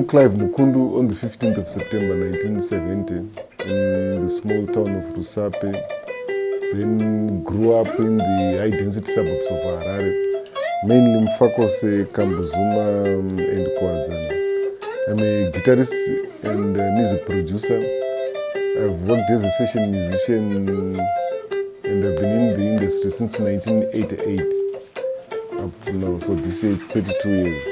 Clive Mono on the 15th of September 1970 in the small town of Rusape. Then grew up in the high-density suburbs of Harare, mainly Mfakose, Kambuzuma, and Kwadzana. I'm a guitarist and a music producer. I've worked as a session musician and I've been in the industry since 1988 up to now, so this year it's 32 years.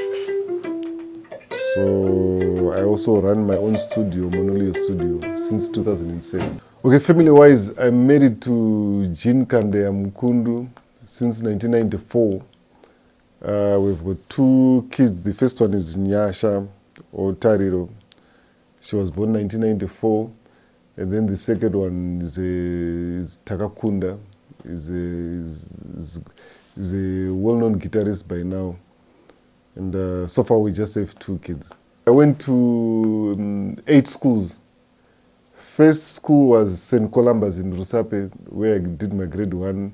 So I also run my own studio, Monolio Studio, since 2007. Okay, family-wise, I'm married to Jean Kande Mukundu since 1994. We've got 2 kids. The first one is Nyasha, or Tariro. She was born 1994. And then the second one is Takakunda. Is a well-known guitarist by now. And so far we just have 2 kids. I went to 8 schools. First school was St. Columbus in Rusape, where I did my grade 1.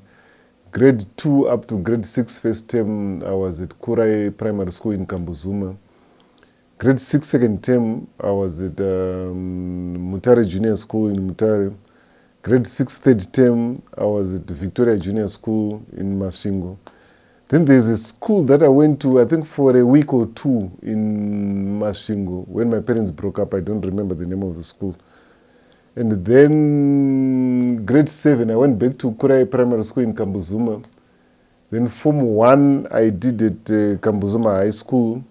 Grade 2 up to grade 6 first term, I was at Kurai Primary School in Kambuzuma. Grade 6 second term, I was at Mutare Junior School in Mutare. Grade 6 third term, I was at Victoria Junior School in Masvingo. Then there's a school that I went to, I think for a week or 2 in Masvingo. When my parents broke up, I don't remember the name of the school. And then grade 7, I went back to Kurai Primary School in Kambuzuma. Then Form 1, I did at Kambuzuma High School.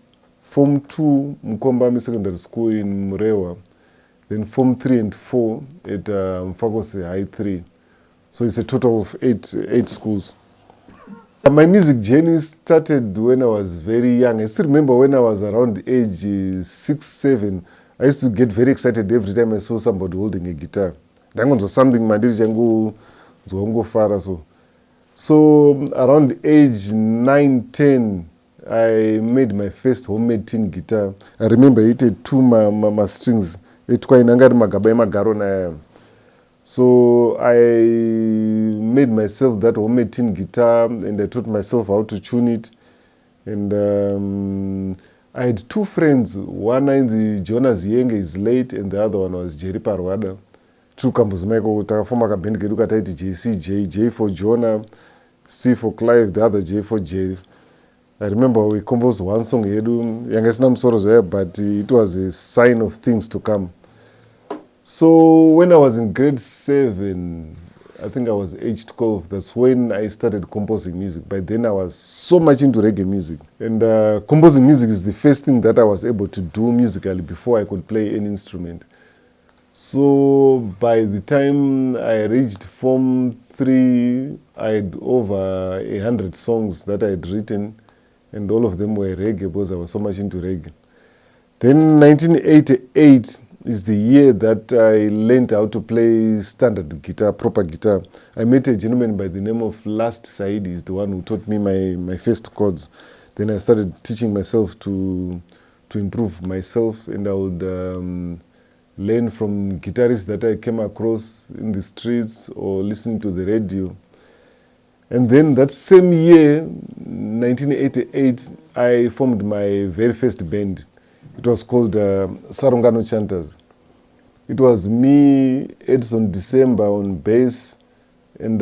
Form 2, Mkombami Secondary School in Murewa. Then Form 3 and 4 at Mfakose High 3. So it's a total of 8 schools. My music journey started when I was very young. I still remember when I was around age 6, 7, I used to get very excited every time I saw somebody holding a guitar. Something so around age 9, 10, I made my first homemade tin guitar. I remember it had 2 strings. So I made myself that homemade tin guitar and I taught myself how to tune it. And I had 2 friends. One is Jonas Yenge, is late, and the other one was Jerry Parwada. True Kambuzumeko, Takafoma Kabend Keduka Taiti JC, J for Jonah, C for Clive, the other J for Jerry. I remember we composed one song, Yangasnam Soros, but it was a sign of things to come. So when I was in grade 7, I think I was age 12, that's when I started composing music. By then I was so much into reggae music. And composing music is the first thing that I was able to do musically before I could play any instrument. So by the time I reached Form 3, I had over 100 songs that I had written. And all of them were reggae because I was so much into reggae. Then 1988 is the year that I learned how to play standard guitar, proper guitar. I met a gentleman by the name of Last Said. He's the one who taught me my first chords. Then I started teaching myself to improve myself, and I would learn from guitarists that I came across in the streets or listening to the radio. And then that same year, 1988, I formed my very first band. It was called Sarungano Chanters. It was me, Edson December on bass, and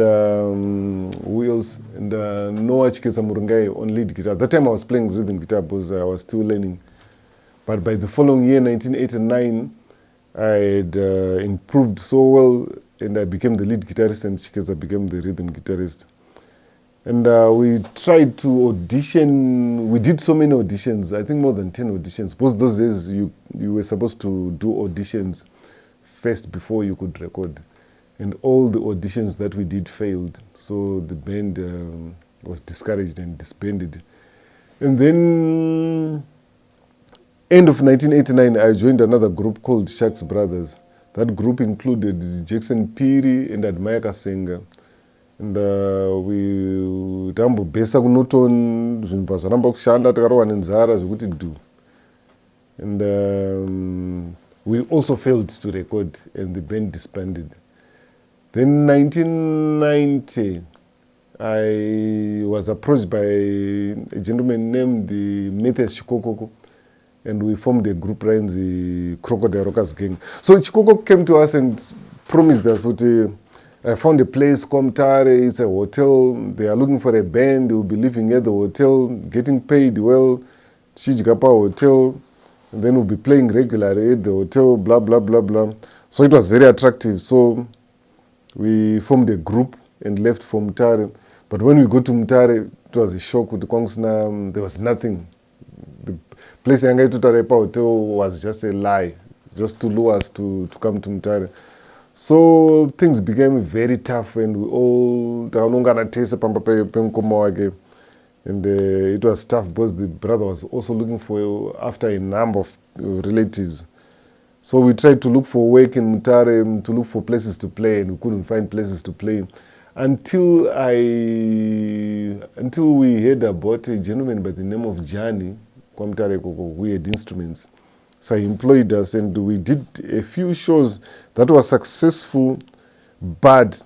Wheels, and Noah Chikesa Murungai on lead guitar. That time I was playing rhythm guitar because I was still learning. But by the following year, 1989, I had improved so well, and I became the lead guitarist, and Chikesa became the rhythm guitarist. And we tried to audition. We did so many auditions, I think more than 10 auditions. Because those days you were supposed to do auditions first before you could record. And all the auditions that we did failed. So the band was discouraged and disbanded. And then, end of 1989, I joined another group called Sharks Brothers. That group included Jackson Piri and Admire Kasenga. And we tambo besa kunoton zvinhu zvaramba kushanda takarowa nenzara zvekuti do. And we also failed to record, and the band disbanded. Then 1990, I was approached by a gentleman named Matthias Shikokoko, and we formed a group around the Crocodile Rockers gang. So Chikoko came to us and promised us that I found a place called Mtare, it's a hotel, they are looking for a band, they will be living at the hotel, getting paid well, Chijikapa Hotel, and then we'll be playing regularly at the hotel, blah, blah, blah, blah. So it was very attractive. So we formed a group and left for Mtare. But when we got to Mtare, it was a shock with the Kongsna, there was nothing. The place Yangai Tutarepa Hotel was just a lie, just to lure us to come to Mtare. So things became very tough and we all, and it was tough because the brother was also looking for after a number of relatives. So we tried to look for work in Mtare, to look for places to play, and we couldn't find places to play. Until we heard about a gentleman by the name of Johnny, who had instruments. So he employed us and we did a few shows that were successful, but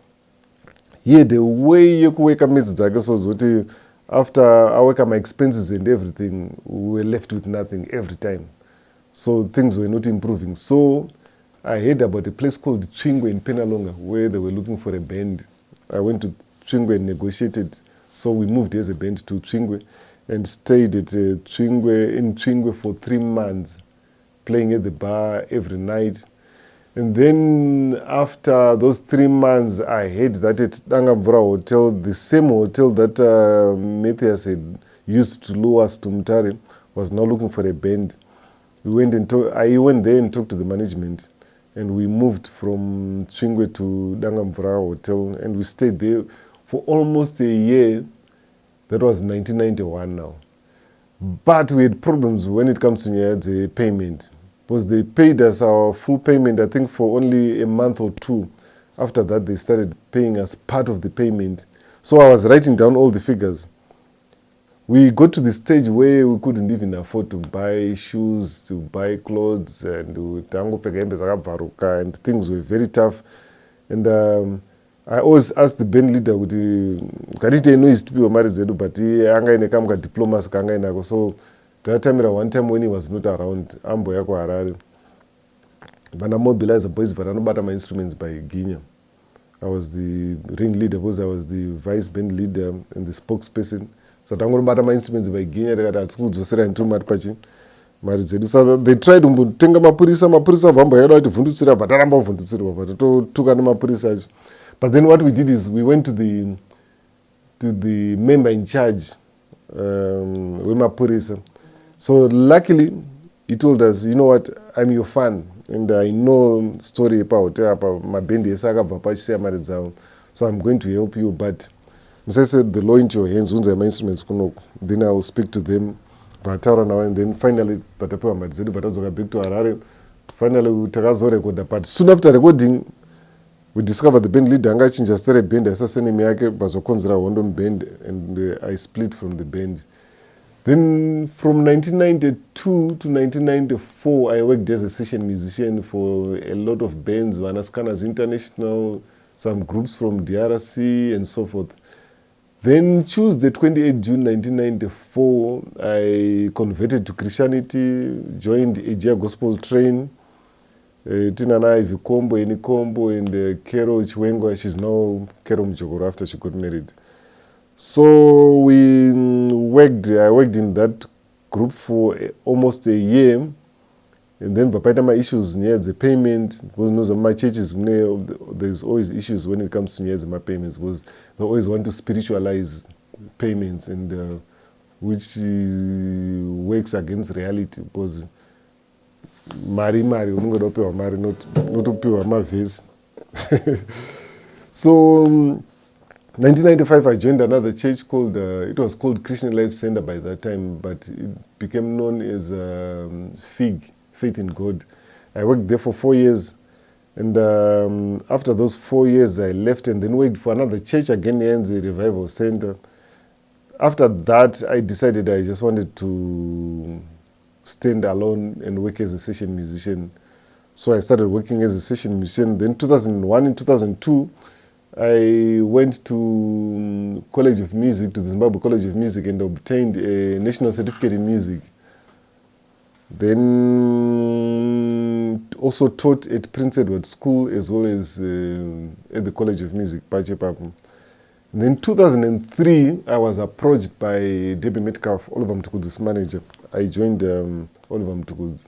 the way you could wake up after I work out my expenses and everything, we were left with nothing every time. So things were not improving. So I heard about a place called Chingwe in Penalonga where they were looking for a band. I went to Chingwe and negotiated. So we moved as a band to Chingwe and stayed at Chingwe for 3 months, playing at the bar every night. And then after those 3 months, I heard that at Mbira Hotel, the same hotel that Matthias had used to lure us to Mtare, was now looking for a band. I went there and talked to the management, and we moved from Chingwe to Mbira Hotel, and we stayed there for almost a year. That was 1991 now. But we had problems when it comes to the payment, because they paid us our full payment, I think, for only a month or 2. After that, they started paying us part of the payment. So I was writing down all the figures. We got to the stage where we couldn't even afford to buy shoes, to buy clothes, and things were very tough. And I always asked the band leader, but he diplomas. So that time, one time when he was not around, Ambo yako Harare, but I mobilized the boys, but I don't buy my instruments by Guinea. I was the ring leader, because I was the vice band leader and the spokesperson. So I don't buy my instruments by Guinea. So they tried to tenga mapurisa vambo yado ativhundutsira but aramba kuvhundutsirwa but totuka nemapurisa. But then what we did is we went to the member in charge wemapurisa. So luckily he told us, you know what, I'm your fan and I know story about mabhendi ese akabva pachisiya mari dzavo, so I'm going to help you, but musaise the law into your hands, unzai my instruments kunoku, then I will speak to them. Vataura now, and then finally vatapewa mari dzedu vatadzoka back to Harare. Finally takazorekodha, but soon after recording we discovered the band leader anga achinja zita reband aisa name yake vazokonzera hondo muband, and I split from the band. Then from 1992 to 1994 I worked as a session musician for a lot of bands, Vanascanas International, some groups from Diaries and so forth. Then Tuesday, 28 June 1994, I converted to Christianity, joined Ejia Gospel Train. Tinana Ivy Kombo, Eni Kombo, and Kero Chiwengwa. She's now Kero Mjogoro after she got married. So I worked in that group for almost a year. And then my issues near the payment, because my churches, there's always issues when it comes to near the payments, because they always want to spiritualize payments, and which works against reality, because mari unongoda mari not upiwa mavhesi. So 1995 I joined another church called it was called Christian Life Center by that time, but it became known as FIG, Faith in God. I worked there for 4 years, and after those 4 years I left and then worked for another church again in the Revival Center. After that I decided I just wanted to stand alone and work as a session musician. So I started working as a session musician. Then 2001 and 2002 I went to College of Music, to the Zimbabwe College of Music, and obtained a national certificate in music. Then also taught at Prince Edward School as well as at the College of Music, Pache Papu. And then 2003, I was approached by Debbie Metcalf, Oliver Mtukudzi's manager. I joined Oliver Mtukudzi.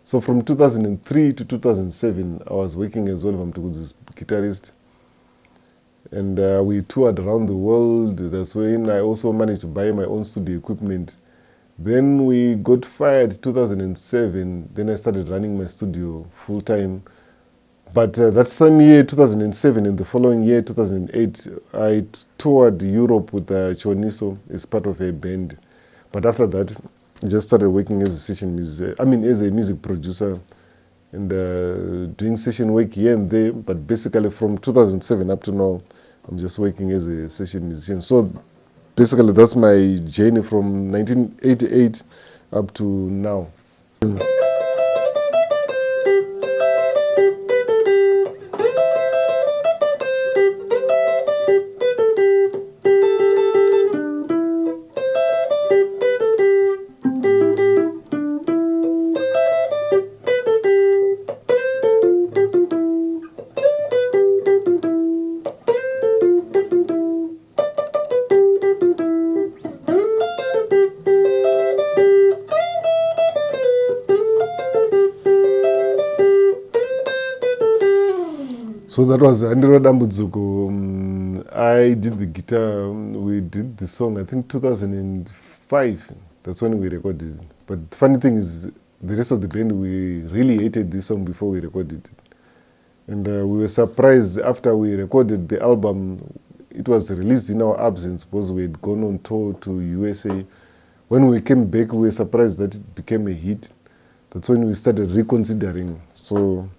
So from 2003 to 2007, I was working as Oliver Mtukudzi's guitarist. And we toured around the world. That's when I also managed to buy my own studio equipment. Then we got fired 2007. Then I started running my studio full time. But that same year, 2007, and the following year, 2008, I toured Europe with Choniso as part of a band. But after that, I just started working as a session music. As a music producer, and doing session work here and there. But basically, from 2007 up to now, I'm just working as a session musician. So basically, that's my journey from 1988 up to now. So that was Andiro Dambuzuko. I did the guitar. We did the song, I think 2005. That's when we recorded it. But the funny thing is, the rest of the band, we really hated this song before we recorded it. And we were surprised after we recorded the album. It was released in our absence because we had gone on tour to USA. When we came back, we were surprised that it became a hit. That's when we started reconsidering. So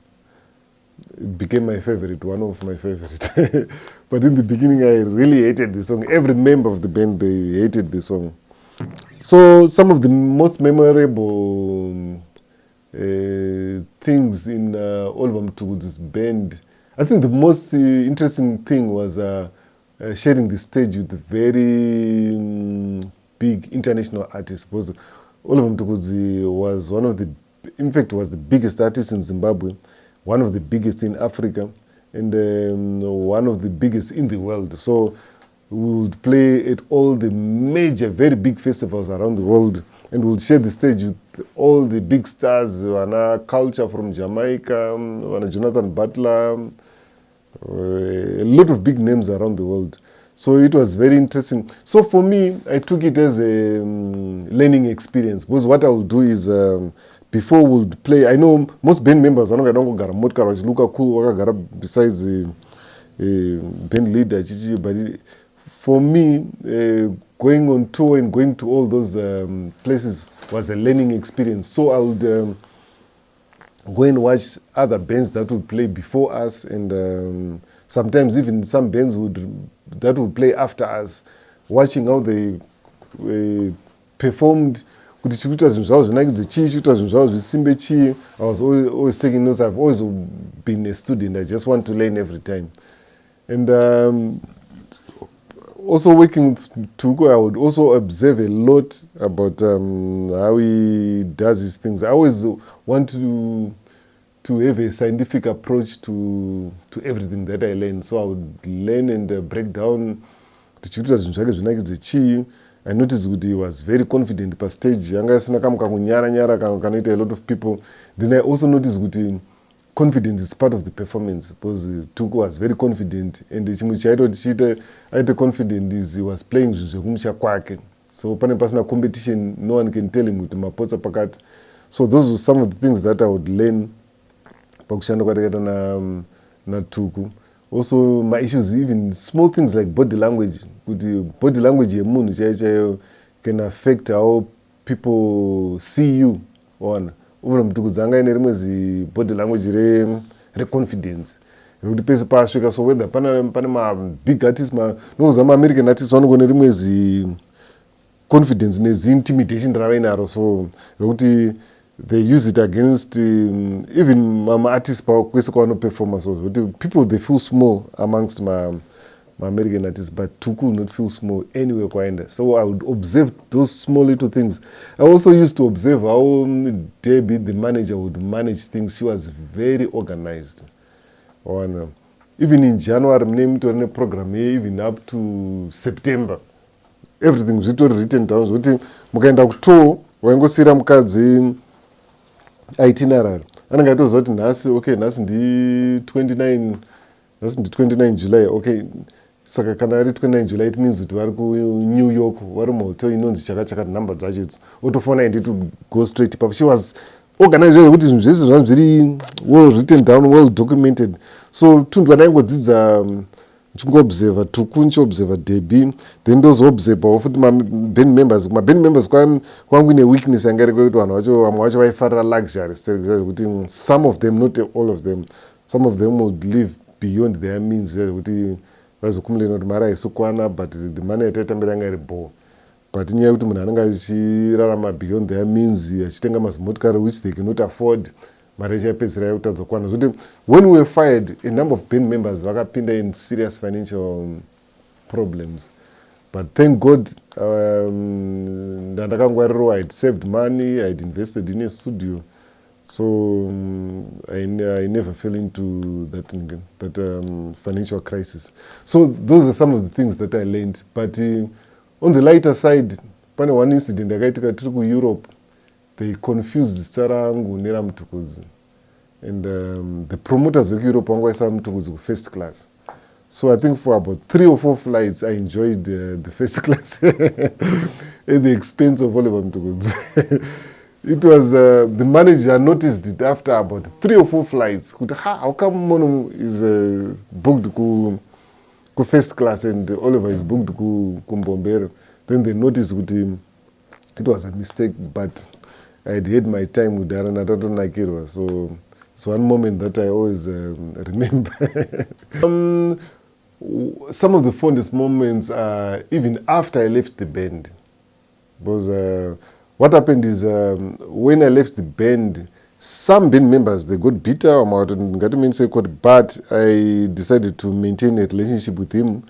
it became my favorite, one of my favorites. But in the beginning, I really hated the song. Every member of the band, they hated the song. So some of the most memorable things in Oliver Mtukudzi's band, I think the most interesting thing was sharing the stage with very big international artists. Because Oliver Mtukudzi was one of the, in fact, was the biggest artist in Zimbabwe, one of the biggest in Africa, and one of the biggest in the world. So we would play at all the major, very big festivals around the world, and we'll share the stage with all the big stars, Wana Culture from Jamaica, Wana Jonathan Butler, a lot of big names around the world. So it was very interesting. So for me, I took it as a learning experience, because what I will do is, before we would play, I know most band members are not going to look cool besides the band leader, but for me, going on tour and going to all those places was a learning experience. So I would go and watch other bands that would play before us, and sometimes even some bands that would play after us, watching how they performed. I was always taking notes. I've always been a student. I just want to learn every time. And also working with Tuku, I would also observe a lot about how he does his things. I always want to have a scientific approach to everything that I learn. So I would learn and break down the I noticed that he was very confident per stage. A lot of people. Then I also noticed that confidence is part of the performance, because Tuku was very confident, and the confidence is he was playing so personal competition, no one can tell him with mapotsa pakat. So those were some of the things that I would learn na Tuku. Also, my issues, even small things like body language. Body language can affect how people see you. One, body language confidence. So whether Panama big artists, no some American artists want to go confidence, intimidation. So they use it against even my artists performers. So people, they feel small amongst my American artists, but Tuku would not feel small anywhere kwaenda. So I would observe those small little things. I also used to observe how Debbie, the manager, would manage things. She was very organized. Even in January, named to a program, even up to September, everything was written down. Mukaenda kutour, waingosira mukadzi itinerary. Anangatoziva kuti nhasi, okay, nhasi ndi 29 July, okay. Saka kana ari 29 July, it means kuti vari ku New York, vari muhotel inonzi chakachakati number dzacho idzi. Otofona and to go straight ipapo. She was organized kuti zvinhu zvese zvanga zviri well written down, well documented. So tundu vanaingodzidza chingobserver Tuku, nchiobserver Debbie, then ndozoobservawo futi maband members. Maband members kwangu ine weakness yanga iri kwekuti vanhu vacho vamwe vacho vaifarira luxury, kuti some of them, not all of them, some of them would live beyond their means, kuti vazokumulena kuti mari haisokwana, but the money yataitambira yanga iri bore. But inyaya yekuti munhu anenge achirarama beyond their means, achitenga mazimotikari which they cannot afford, mari yachaipedzisira yakutadzokwana. Zvokuti when we were fired, a number of band members vakapinda in serious financial problems. But thank God, ndandakangwariro, I had saved money, I had invested in a studio. So I never fell into that financial crisis. So those are some of the things that I learned. But on the lighter side, pane one incident yakaitika tiri ku Europe, they confused Tsarangu nera Mtukudzi. And the promoters of Europe wangoisa Mtukudzi ku first class. So I think for about 3 or 4 flights, I enjoyed the first class at the expense of Oliver Mtukudzi. It was, the manager noticed it after about 3 or 4 flights. How come Mono is booked to first class and Oliver is booked to Mbombero? Then they noticed with him, it was a mistake, but I had my time with Darren. I don't like it. So it's one moment that I always remember. Some of the fondest moments are even after I left the band. Because what happened is when I left the band, some band members, they got bitter, but I decided to maintain a relationship with him.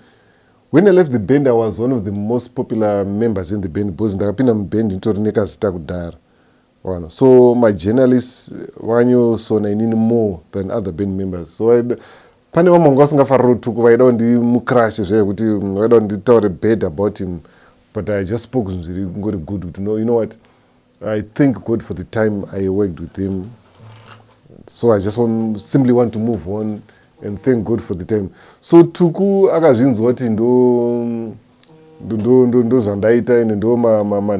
When I left the band, I was one of the most popular members in the band because ndakapinda muband ndinotooneka zita kudhara. So my journalists vanyosona inini more than other band members. So pane vamwe vanga vasingafariri Tuku vaida kundimucrash zvekuti vaida kunditaure bad about him. But I just spoke really good to know, you know what, I thank God for the time I worked with him. So I just simply want to move on and thank God for the time. So Tuku akazvinzwa kuti ndo zvandaita ende ndo maanswer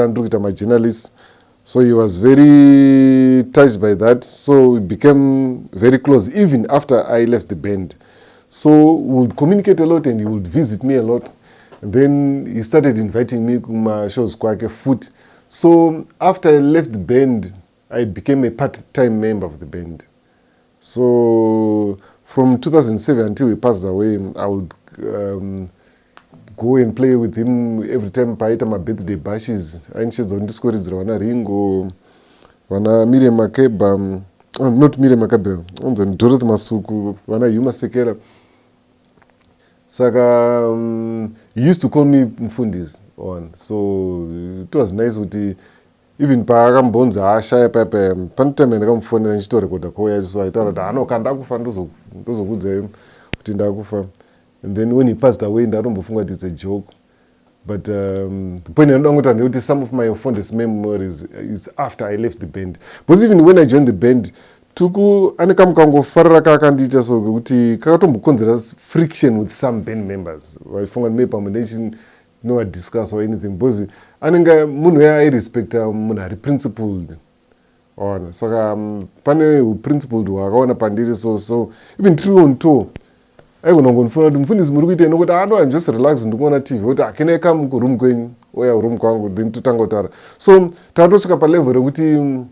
andiri kuita majournalists. So he was very touched by that. So we became very close even after I left the band. So we would communicate a lot and he would visit me a lot. And then he started inviting me to my shows kwake foot. So after I left the band, I became a part-time member of the band. So from 2007 until he passed away, I would go and play with him every time paita my birthday bashes. Ainchedza kundisweridzira vana Ringo, vana Miriam Makeba, not Miriam Makeba, Dorothy Masuku, vana Yuma Sekela. Saka he used to call me Mfundis on. So it was nice kuti even paakambonza ashaya pepe panotime ndakamfonera ndichitorekodha koya so aitaura kuti anoka ndakufa ndozokudza kuti ndakufa. And then when he passed away ndatombofunga kuti it's a joke. But the point ndinongoti ndekuti some of my fondest memories is after I left the band. Because even when I joined the band, Tuku ane kamukangofarira kakandiita so kuti kakatombokonzera friction with some band members. Vaifunga maybe pamwe no discuss or anything. Because anenge munhu airespecta munhu ari principled. Saka pane principled wakaona pandiri so even tiri on tour. Aigonongonifuna kuti Mfundisi muri kuita nokuti I'm just relaxed ndikuona TV kuti can I come kuroom kwenyu oya room kwangu then totanga kutaura. So takatosvika palevel rekuti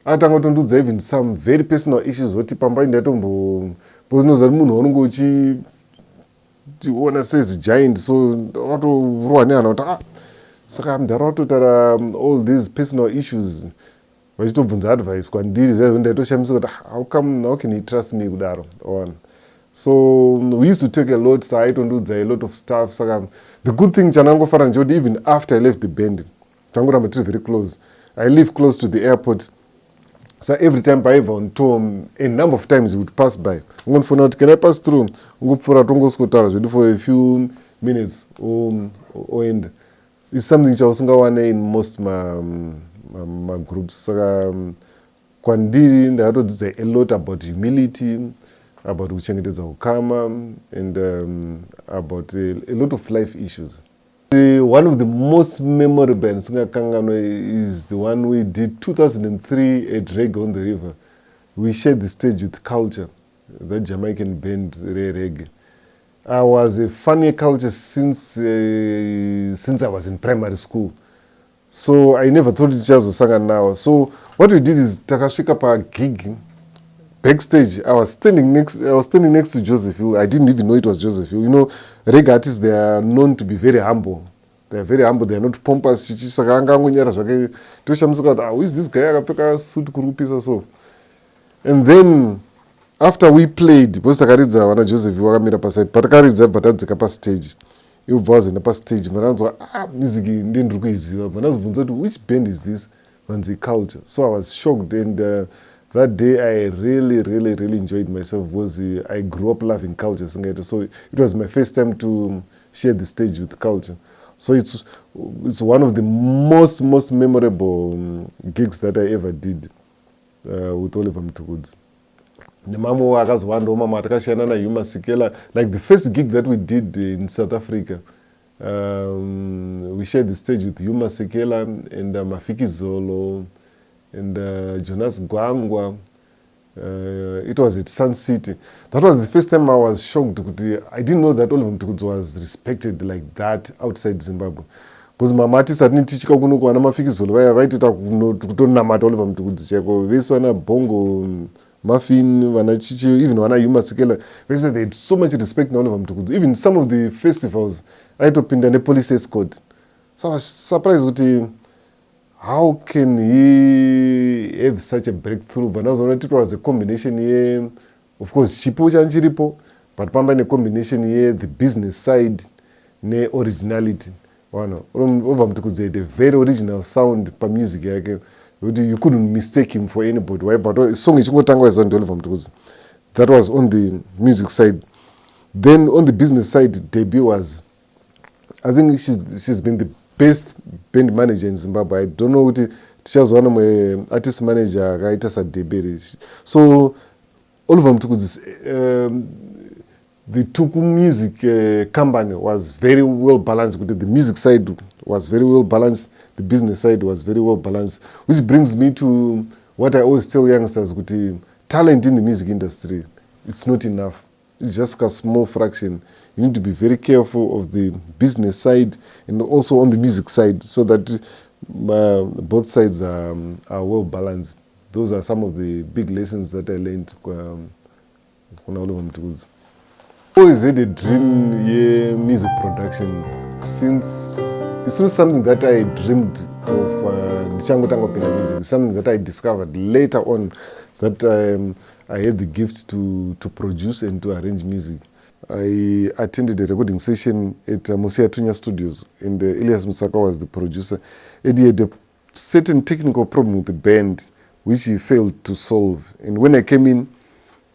atanga kutondudza even some very personal issues kuti pambai ndatombo bozinoza kuti munhu waunenge uchiona says giant so watorwa nevanhu kuti saka mudhara watotara all these personal issues vachitobvunza advice kwandiri zvaizvo ndaitoshamisa kuti how can he trust me kudaro. So we used to take a lot, so I don't do a lot of stuff. So the good thing, Chanango Faranjodi, even after I left the band, Chango Ramatri very close. I live close to the airport. So every time I on tour, a number of times he would pass by. Can I pass through? For a few minutes or end. It's something which I was in most my groups. Kwandiri, there was a lot about humility, about uchengetedza ukama, and about a lot of life issues. One of the most memorable is the one we did 2003 at Reggae on the River. We shared the stage with Culture, the Jamaican band Reggae. I was a funny Culture since I was in primary school. So I never thought it was sanga now. So what we did is takasvika pa gig backstage. I was standing next to Joseph Hill. I didn't even know it was Joseph Hill. You know, reggae artists, they are known to be very humble. They are very humble. They are not pompous. Who is this guy? So. And then after we played, Joseph Hill wakamira paside. Patakaridza batadzika pa stage. You was in the stage, music ndendiri kuiziva. Which band is this? Manzi Culture. So I was shocked, and that day I really enjoyed myself because I grew up loving Culture. So it was my first time to share the stage with Culture. So it's one of the most memorable gigs that I ever did with Oliver Mtukudzi. The mama akazwanda mama atakashiyana na Yuma Sikela, like the first gig that we did in South Africa. We shared the stage with Yuma Sikela and Mafiki Zolo and Jonas Gwangwa. It was at Sun City. That was the first time I was shocked. I didn't know that Oliver Mtukudzi was respected like that outside Zimbabwe. Because mama artists hadn't teach kuno kwa Mafiki Zolo. Vaitita kutonamata Oliver Mtukudzi cheko. Vese wana bongo Muffin, even when I Yuma Sikela, they said they had so much respect in all of them. Even some of the festivals, I had to pin the police escort. So I was surprised with how can he have such a breakthrough. But it was a combination here, of course, Chipo and Chiripo, but Pamba in a combination here, the business side, ne originality. Over Mtukudzi had a very original sound per music. You couldn't mistake him for anybody. But song is that was on the music side. Then on the business side, Debbie was, I think she's been the best band manager in Zimbabwe. I don't know what she was one of my artist manager, writers at Debbie. So all of them took this. The Tuku music company was very well balanced. The music side was very well balanced. The business side was very well balanced. Which brings me to what I always tell youngsters: talent in the music industry, it's not enough. It's just a small fraction. You need to be very careful of the business side and also on the music side, so that both sides are well balanced. Those are some of the big lessons that I learned from Oliver Mtukudzi. I always had a dream, music production. Since it's not something that I dreamed of, music. It's something that I discovered later on, that I had the gift to produce and to arrange music. I attended a recording session at Monolio Studios, and Elias Musaka was the producer. And he had a certain technical problem with the band, which he failed to solve. And when I came in,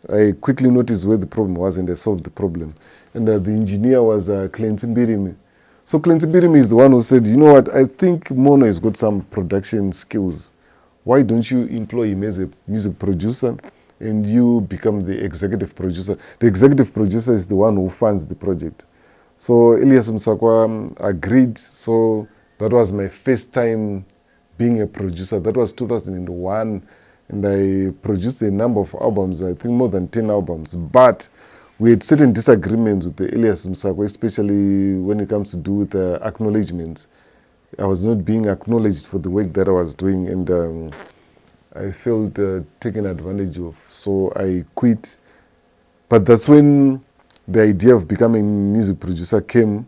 I quickly noticed where the problem was, and I solved the problem. And the engineer was Clive Mbira. So Clive Mbira is the one who said, you know what, I think Mono has got some production skills. Why don't you employ him as a music producer and you become the executive producer? The executive producer is the one who funds the project. So Elias Musakwa agreed. So that was my first time being a producer. That was 2001. And I produced a number of albums, I think more than 10 albums. But we had certain disagreements with the Elias Musakwa, especially when it comes to do with acknowledgements. I was not being acknowledged for the work that I was doing, and I felt taken advantage of. So I quit. But that's when the idea of becoming a music producer came.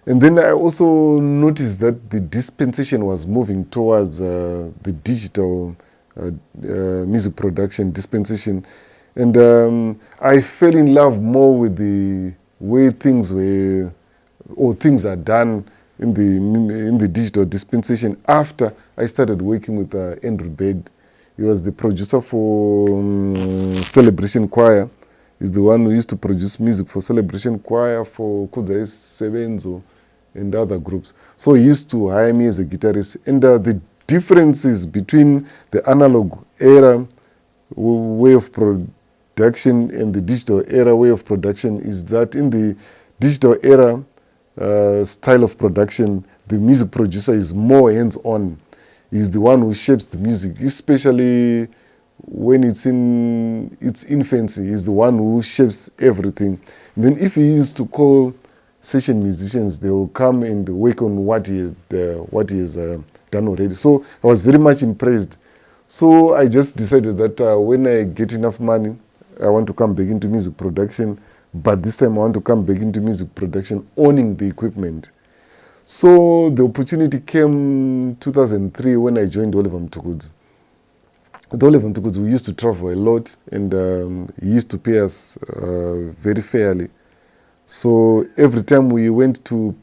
And then I also noticed that the dispensation was moving towards the digital music production dispensation. And I fell in love more with the way things were, or things are done in the digital dispensation after I started working with Andrew Bed. He was the producer for Celebration Choir. He's the one who used to produce music for Celebration Choir, for Kudai Sevenzo and other groups. So he used to hire me as a guitarist. And the differences between the analog era way of production and the digital era way of production is that in the digital era style of production, the music producer is more hands-on. He's the one who shapes the music, especially when it's in its infancy. He's the one who shapes everything. And then if he used to call session musicians, they will come and work on what he has done already. So I was very much impressed. So I just decided that when I get enough money, I want to come back into music production. But this time I want to come back into music production, owning the equipment. So the opportunity came 2003 when I joined Oliver Mtukudzi. With Oliver Mtukudzi, we used to travel a lot, and he used to pay us very fairly. So every time we went we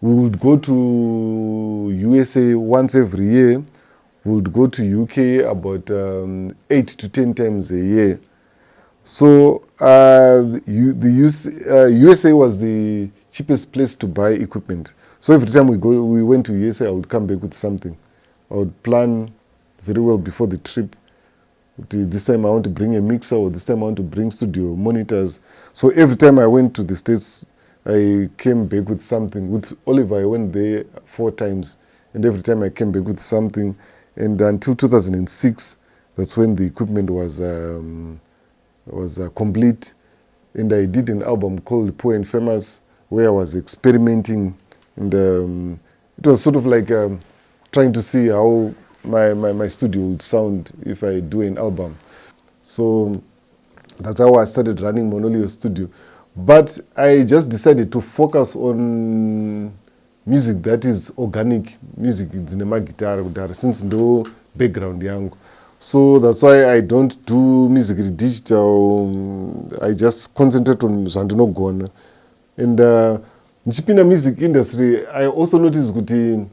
would go to USA once every year. We would go to UK about 8 to 10 times a year. So the USA was the cheapest place to buy equipment. So every time we went to USA, I would come back with something. I would plan very well before the trip. This time I want to bring a mixer, or this time I want to bring studio monitors. So every time I went to the States, I came back with something. With Oliver, I went there 4 times, and every time I came back with something. And until 2006, that's when the equipment was complete. And I did an album called Poor and Famous, where I was experimenting, and it was sort of like trying to see how my studio would sound if I do an album. So that's how I started running Monolio Studio. But I just decided to focus on music that is organic, music dzinema guitar, since no background yangu. So that's why I don't do music digital. I just concentrate on zvandinogona. And ndichipinda music industry, I also noticed kuti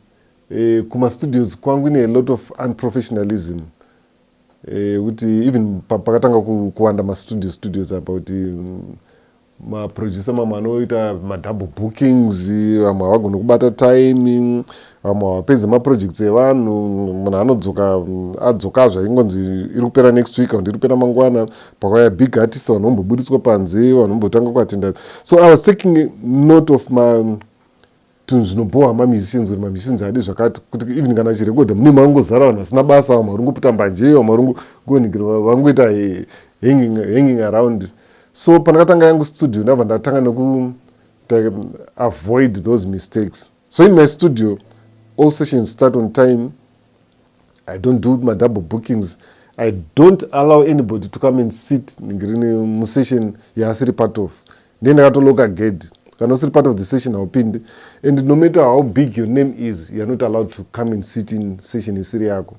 kuma studios kwangu ine a lot of unprofessionalism. Kuti even pakatanga kuwanda studios about maproducer mamwe anoita madouble bookings, vamwe havagoni kubata time, vamwe havapedzi maprojects evanhu, munhu adzokazve ingonzi iri kupera next week, iri kupera mangwana, pakauya big artist vanhu vomboburitswa panze, vanhu vombotanga kuatenda. So I was taking note of tunhu zvinobohwa mamusicians, kuti mamusicians hadi zvakati, kuti even kana achirekodha mune mangozara vanhu vasina basa, vamwe vari ngopfuta mbanje, vamwe vari ngoningirwa, vangoita hanging around. So panakatanga yangu studio, ndabva ndatanga neku avoid those mistakes. So in my studio, all sessions start on time. I don't do my double bookings. I don't allow anybody to come and sit in session yaasiri part of. Then I got to look again. Kana usiri part of the session haupindi. And no matter how big your name is, you're not allowed to come and sit in session isiri yako.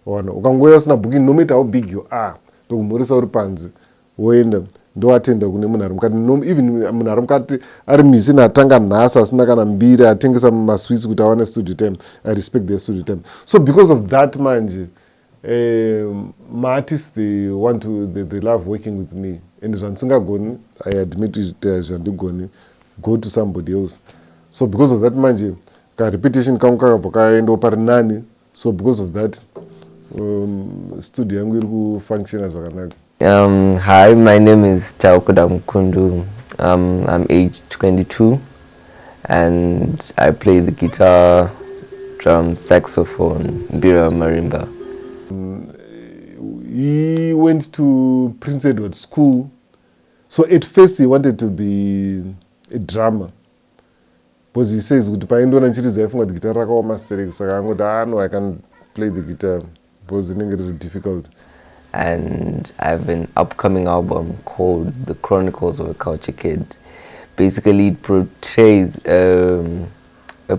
Ukangoya usina booking, no matter how big you are, ndokumhoresa uri panze, woenda ndoatenda kune munhu ari mukati. Even munhu ari mukati ari musician atanga nhasi asina kana mbiri, atengesa maswits kuti awane studio time, I respect their studio time. So because of that manje, ma-artists, they love working with me. And zvandisingagoni, I admit zvandigoni, go to somebody else. So because of that manje, ka-reputation kangu kakabva kaenda pari nani. So because of that, studio yangu iri kufunctiona zvakanaka. Hi, my name is Taka Mukundu. I'm aged 22 and I play the guitar, drums, saxophone, Mbira, marimba. He went to Prince Edward School. So at first he wanted to be a drummer. Because he says, I can play the guitar. Because it's really difficult. And I have an upcoming album called The Chronicles of a Culture Kid. Basically, it portrays a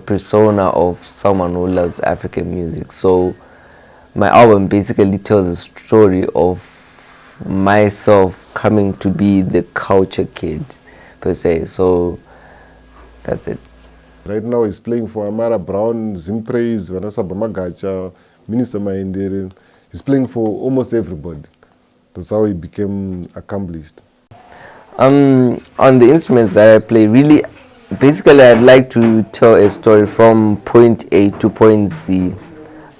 persona of someone who loves African music. So my album basically tells a story of myself coming to be the culture kid per se. So that's it. Right now he's playing for Amara Brown, Zimpraise, Vanessa Bamagacha, Minister Maindere. He's playing for almost everybody. That's how he became accomplished. On the instruments that I play, really, basically I'd like to tell a story from point A to point Z.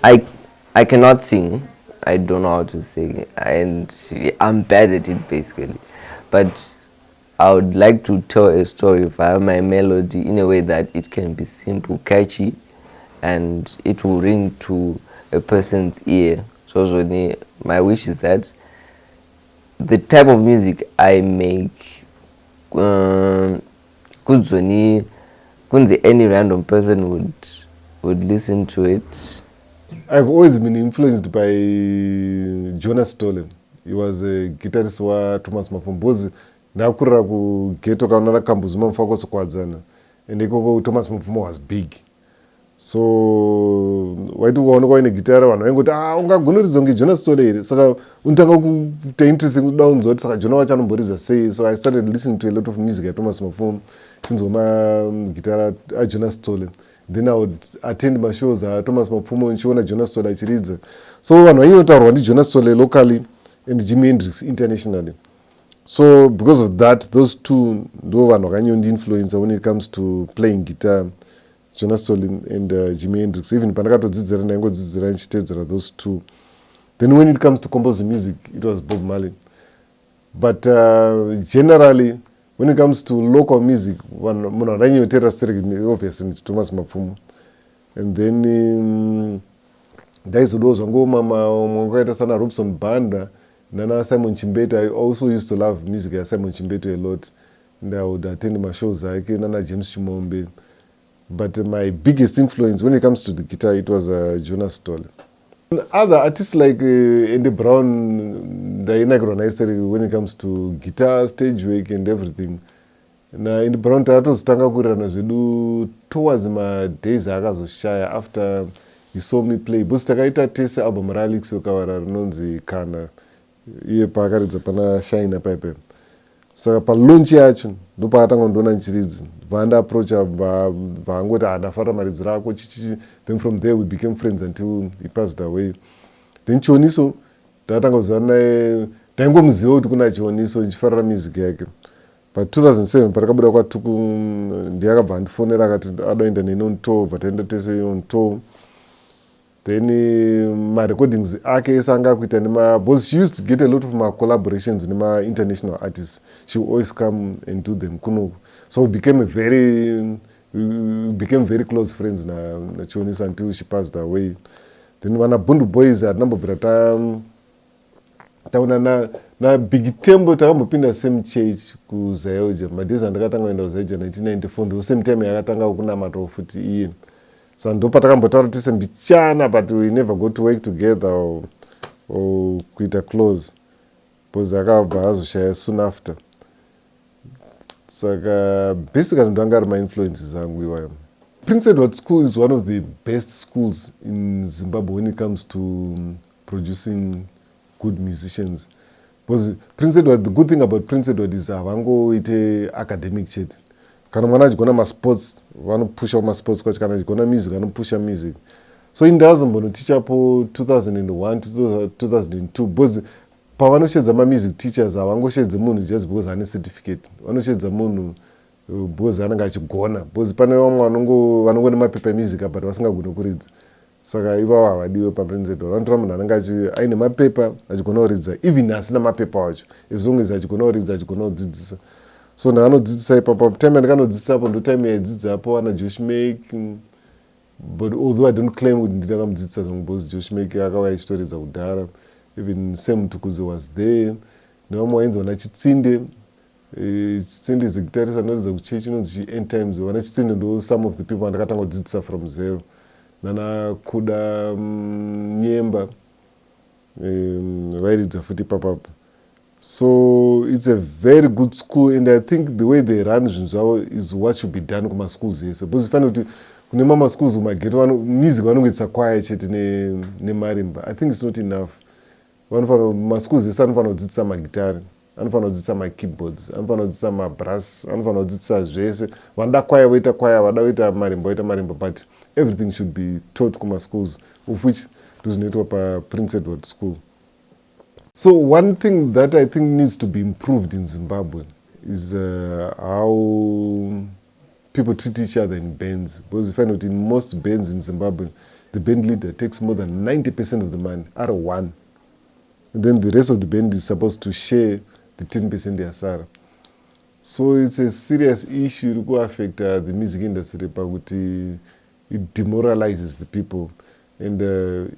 I cannot sing. I don't know how to sing, and I'm bad at it basically. But I would like to tell a story via my melody in a way that it can be simple, catchy, and it will ring to a person's ear. So my wish is that the type of music I make, kunze any random person would listen to it. I've always been influenced by Jonas Stolen. He was a guitarist wa Thomas Mapfumo. Ndakurira kugeto kaunana kambuzuma mfako sokwadzana. And ikoko Thomas Mapfumo was big. So waitu kuonekwa ine gitara vanhu vaingoti ungagunoridza kunge Jonas Stolen here. Saka unotanga kuita interesting kudaunzwa kuti saka Jona wacho anomboridza sei. So I started listening to a lot of music at Thomas Mapfumo sinzoma gitara Jonas Stolen. Then I would attend my shows at Thomas Mapfumo nichiona Jonas Stolen achiridza. So vanhu vainyotaurwa ndi Jonas Stolen locally and Jimi Hendrix internationally. So because of that, those two ndo vanhu vakanyondi influencer when it comes to playing guitar, Jonas Stolen and Jimi Hendrix. Even pandakatodzidzira ndaingodzidzira nichitedzera those two. Then when it comes to composing music, it was Bob Marley. But generally, when it comes to local music, munhu andanyotera obviously Thomas Mapfumo. And then ndaizodawo zvangomama wakaita sana Robson Banda nana Simon Chimbeto. I also used to love music ya Simon Chimbeto a lot. And I would attend my shows like nana James Chimombe. But my biggest influence when it comes to the guitar, it was Jonas Stolen. Other artists like Andy Brown, when it comes to guitar, stage work and everything. Na Andy Brown tatozitanga kurirana zvedu towards my days akazoshaya after he saw me play. Because takaita tese album ralix yokawara rinonzi Kana. Iye paakaridza pana Shine paipe. Saka palaunch yacho ndopakatanga kundoona nichiridza. Vanda approacha vaangoti ndafara maridzi rako chichichi. Then from there we became friends until he passed away. Then Chioniso ndatanga kuzivana naye, ndaingomuziva kuti kuna Chioniso ndichifarira music yake. But 2007 patakabuda kwaTuku ndiyakabva andifonera akati adoenda neni on tour, vataenda tese on tour. Then my recordings ake ese anga akuita because she used to get a lot of my collaborations nema international artists. She would always come and do them kuno. So we became very close friends na Chioniso until she passed away. Then vana Bundu Boys hatinambobvira taona na Big Tembo takambopinda same church kuZayoja. Madezi andakatanga kuenda kuZayoja 1994 ndo same time yakatanga kunamata futi iye. So ndo patakambotaura tese mbichana, but we never got to work together or kuita close. Because akabva azoshaya soon after. Saka basically ndo anga ari my influences angu iwayo. Prince Edward School is one of the best schools in Zimbabwe when it comes to producing good musicians. Because Prince Edward, the good thing about Prince Edward is havangoite academic chete. Kana mwana achigona masports, vanopusha masports kwacho, kana achigona music, vanopusha music. So indazombonoticha po 2001 2002, because pavanoshedza music teachers havangoshedze munhu just because ane certificate. Vanoshedza munhu because anenge achigona. Because pane vamwe vanongone mapepa emusic but vasingagoni kuridza. Saka ivavo havadiwe paPrince Edward. Vanotora munhu anenge aine mapepa achigona kuridza, even asina mapepa wacho, as long as achigona kuridza, achigona kudzidzisa. So ndaanodzidzisa ipapo. Time andakanodzidzisapo ndo time yaidzidzapo ana Josh Make. But although I don't claim kuti nditakamudzidzisa zvongo, because Josh Make akauya achitoridza kudhara. Even Sam Mtukudzi was there. Nevamwe vainzi vana Chitsinde. Chitsinde is a guitarist anoridza kuchechi inonzi End Times. Vana Chitsinde ndo some of the people andakatanga kudzidzisa from zero. Nana Kuda Nyemba vairidza futi papapo. So it's a very good school, and I think the way they run is what should be done kuma schools yese. Because if I know kune mama schools umageto music vanongoitsa choir chete nemarimba. I think it's not enough. maschools ese anofanira kudzidzisa magitari, anofanira kudzidzisa makeyboards, anofanira kudzidzisa mabrass, anofanira kudzidzisa zvese. Vanoda kwaya voita kwaya, vada kuita marimbo voita marimbo, but everything should be taught kumaschools, of which ndozvinoitwa paPrince Edward School. So one thing that I think needs to be improved in Zimbabwe is how people treat each other in bands. Because you find out in most bands in Zimbabwe, the band leader takes more than 90% of the money out of one. And then the rest of the band is supposed to share the 10% yasara. So it's a serious issue to affect the music industry, but it demoralizes the people. And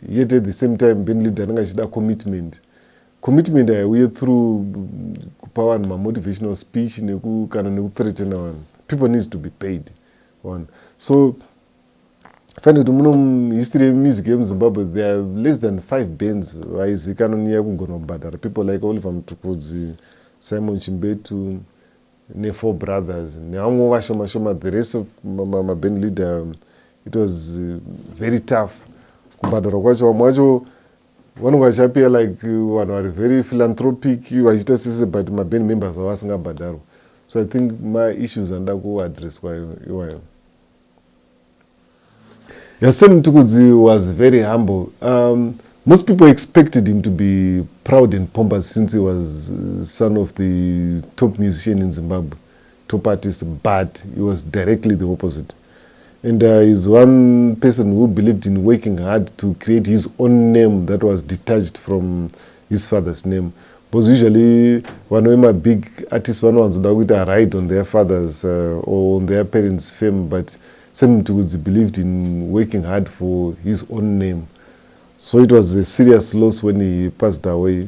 yet at the same time, band leader has commitment. Commitment we through power and motivational speech, people need to be paid. One. So find out history of music in Zimbabwe, there are less than 5 bands. People like Oliver Mtukudzi, Simon Chimbetu, ne 4 brothers. The rest of my band leader, it was very tough. One was happy, like one were very philanthropic, but my band members were asking about that. So I think my issues and that go address why. Mtukudzi was very humble. Most people expected him to be proud and pompous since he was son of the top musician in Zimbabwe, top artist, but he was directly the opposite. And he's one person who believed in working hard to create his own name that was detached from his father's name. Because usually, when we are big artists, one wants to ride on their fathers or on their parents' fame, but Mtukudzi believed in working hard for his own name. So it was a serious loss when he passed away.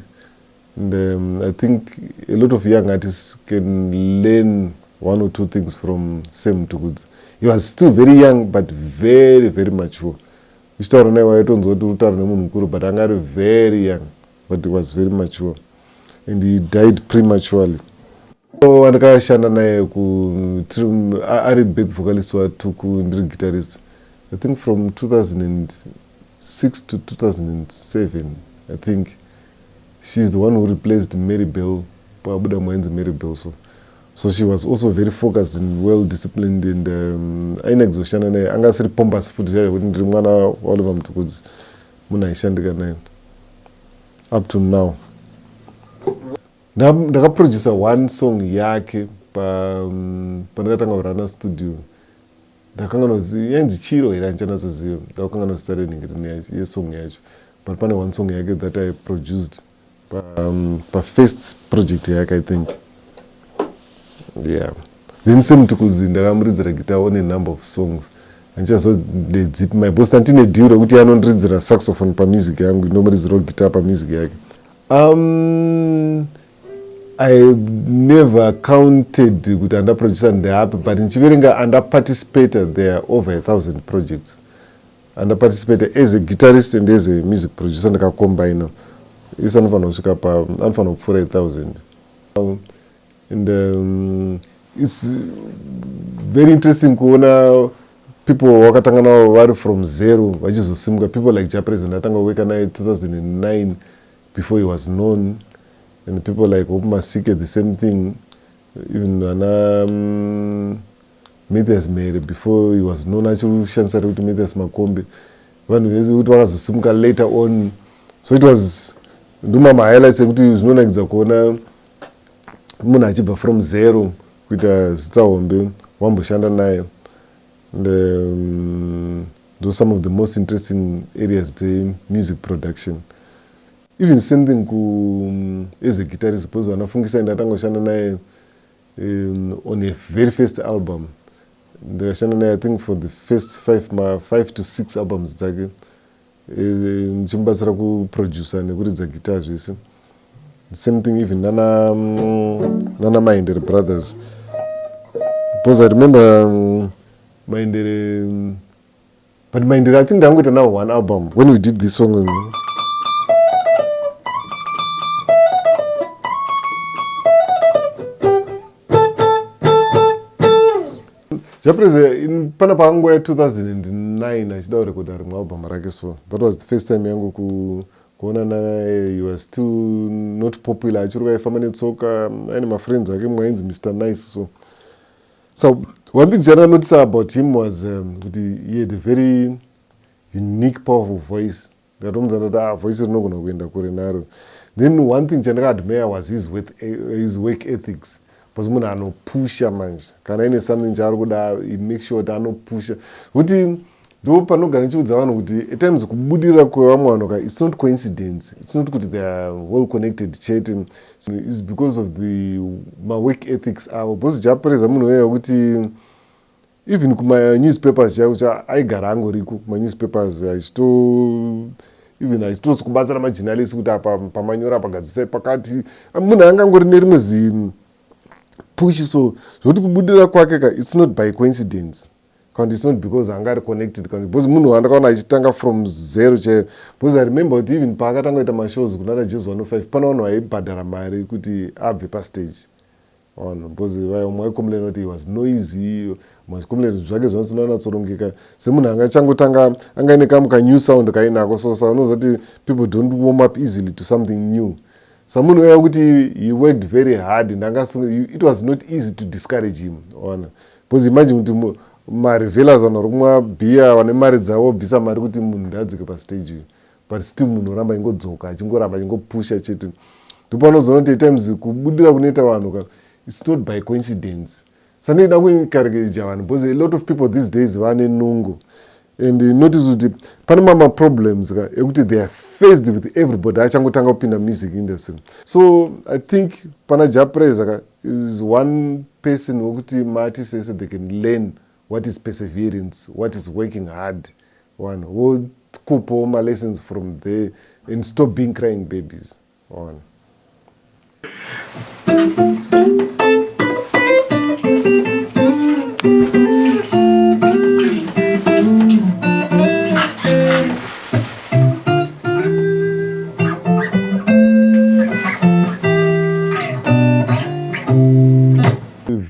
And I think a lot of young artists can learn 1 or 2 things from Mtukudzi. He was still very young, but very, very mature. But very young, but he was very mature. And he died prematurely. So, andakashanda naye ari back vocalist waTuku ndiri guitarist. I think from 2006 to 2007, I think she's the one who replaced Mary Bell, Pabuda Mwenzi Mary Bell. So she was also very focused and well disciplined, and aina kuzoshanda naye angasiri pompous futi kuti ndiri mwana waOliver Mtukudzi munaishandika naye up to now. Ndakaproducer 1 song yake pandakatanga Monolio Studio. Ndakanganodzi yanzi chiro here anchanazoziva. Ndakangana starting ye song yacho. But pane 1 song yake that I produced pa first project yake, I think. Yeah. Then Mtukudzi ndakamuridzira guitar on a number of songs. Anchazodedzip my boss antine deal rokuti anondiridzira saxophone pa music yangu, inomuridzira guitar pa music yake. I never counted kuti andaproducer ndeapi, but nchiverenga andaparticipated, there are over 1,000 projects. Andaparticipated as a guitarist and as a music producer, ndakacombine. Isi anofanira kusvika anofanira kupfuura 1,000. And it's very interesting kuona people wakatanga navo vari from zero vachizosimuka. People like On Jah Prayzah ndatanga kuweka naye 2009 before he was known. And people like Masike, the same thing. Even Matthias Mere, before he was known, achoshandisa kuti Matthias Makombe. Vanhu vese kuti vakazosimuka later on. So it was nduma highlights ekuti zvinonakidza kuona munhu achibva from zero kuita zita hombe wamboshanda naye. And those are some of the most interesting areas the music production. Even same thing as a guitarist, suppose wanafungisa ndatangoshanda naye on a very first album. Ndakashanda naye I think for the first 5 to 6 albums dzake. Ndichimubatsira kuproducer nekuridza guitar zvese. The same thing even Nana Maindere brothers. Because I remember Maindere, but Maindere I think I'm going to now 1 album when we did this song. On Jah Prayzah pana pangu ya 2009 achida kurekoda rimwe album rake, so that was the first time yangu kuona naye he was still not popular achiri kaifamba netsoka aine mafriends ake mumwe ainzi Mr. Nice. So one thing I noticed about him was kuti he had a very unique powerful voice. Voice rinogona kuenda kure naro. Then one thing chandakaadmire was his work ethics. Because munhu anopusha manje kana ine something chaari kuda he make sure kuti anopusha kuti ndo panogara nichiudza vanhu kuti at times kubudirira kwevamwe vanhu ka it's not coincidence, it's not kuti they are well connected chete, it's because of the work ethics avo. Because Jah Prayzah munhu weya kuti even kuma-newspapers chaiwo aigara angoriko kuma-newspapers even achitosi kubatsira majournalist kuti apa pamanyora pagadzisai pakati munhu angangori nerimwe push. So zvoti kubudirira kwake ka it's not by coincidence, kandi it's not because anga ari connected, kandi because munhu wandakaona achitanga from zero chaiyo. Because I remember kuti even paakatanga kuita mashows kunana Jesu 105 pana vanhu vaibhadhara mari kuti abve pastage. Because mumwe aikomplaina kuti he was noisy, mwachikomplaina zvake zvanosina natsorongeka semunhu anga changotanga anga ine kamu sound kainako. So unoziva kuti people don't warm up easily to something new. So munhu weya kuti he worked very hard and it was not easy to discourage him. Because imagine kuti marevelers vanorumwa bhiya vane mari dzavo bvisa mari kuti munhu ndadzike pastage uyu, but still munhu oramba ingodzoka achingoramba achingopusha chete. Ndopanozoona kuti times kubudira kunoita vanhu ka it's not by coincidence. Sandoida kuencourage vanhu because a lot of people these days vane nungo. And you notice kuti pane problems ekuti they are faced with everybody achangotanga kupinda music industry. So I think pana Jah Prayzah is one person wekuti ma-artists ese they can learn what is perseverance, what is working hard. One will scoop all my lessons from there and stop being crying babies. One.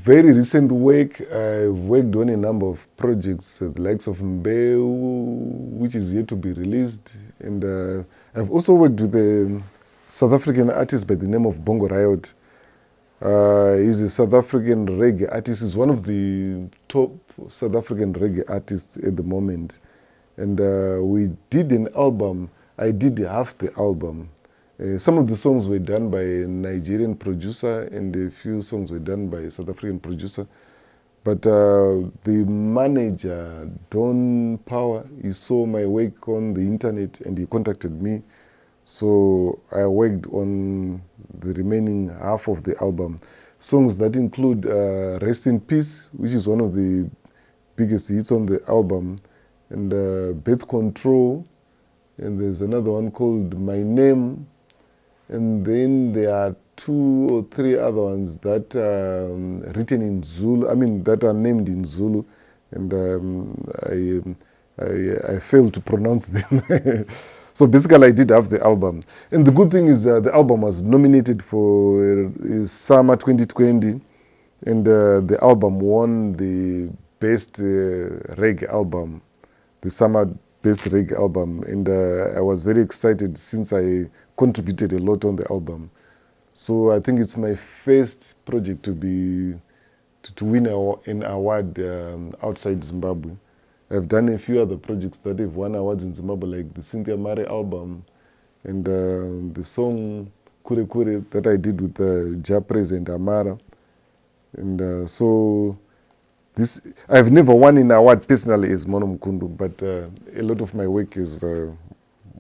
Very recent work, I've worked on a number of projects, the likes of Mbira, which is yet to be released. And I've also worked with a South African artist by the name of Bongo Riot. He's a South African reggae artist. He's one of the top South African reggae artists at the moment. And we did an album. I did half the album. Some of the songs were done by a Nigerian producer and a few songs were done by a South African producer. But the manager, Don Power, he saw my work on the internet and he contacted me. So I worked on the remaining half of the album. Songs that include Rest in Peace, which is one of the biggest hits on the album, and Birth Control, and there's another one called My Name. And then there are 2 or 3 other ones that are written in Zulu, that are named in Zulu, and I failed to pronounce them. So basically I did have the album. And the good thing is the album was nominated for Summer 2020, and the album won the Best Reggae Album, the Summer Best Reggae Album. And I was very excited since I contributed a lot on the album. So I think it's my first project to win an award outside Zimbabwe. I've done a few other projects that have won awards in Zimbabwe, like the Cynthia Mare album and the song Kure Kure that I did with Jah Prayzah and Amara. And so I've never won an award personally as Mono Mukundu, but a lot of my work is